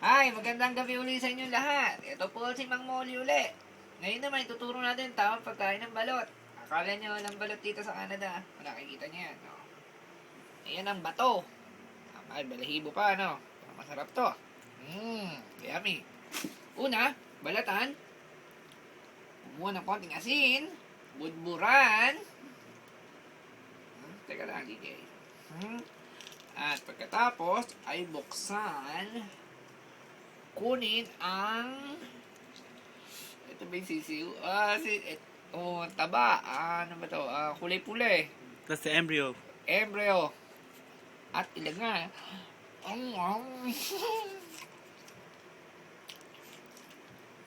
Hi, magandang gabi uli sa inyo lahat. Ito po si Mang Molly uli. Ngayon naman, ituturo natin tamang pagkain ng balot. Akala nyo walang balot dito sa Canada. Nakikita nyo yan, no? Ayan ang bato. Ay, balahibo pa, no? Masarap to. Yummy. Una, balatan. Kumuha ng konting asin. Budburan. Teka lang, DJ. At pagkatapos, ay buksan. Kunin ang ito ba yung sisiw? Taba. Ano ba to? Kulay-pulay. That's the embryo. Embryo. At ilagay.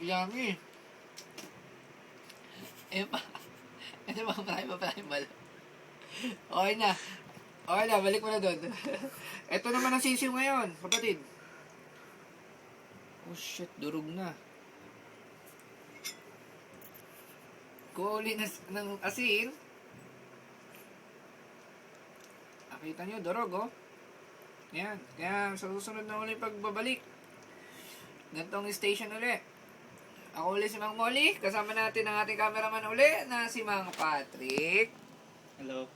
Yummy. Ito ba marami balo? Okay na. Okay na, balik mo na doon. Ito naman ang sisiw ngayon, kapatid. Oh shit, durog na. Kuuli ng asin. Nakita nyo, durog oh. Yan. Kaya sa susunod na uli pagbabalik. Gantong station uli. Ako uli si Mang Molly. Kasama natin ang ating cameraman uli na si Mang Patrick. Hello.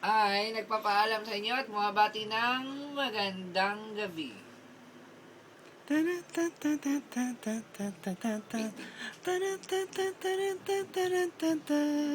Ay nagpapaalam sa inyo at bumabati ng magandang gabi.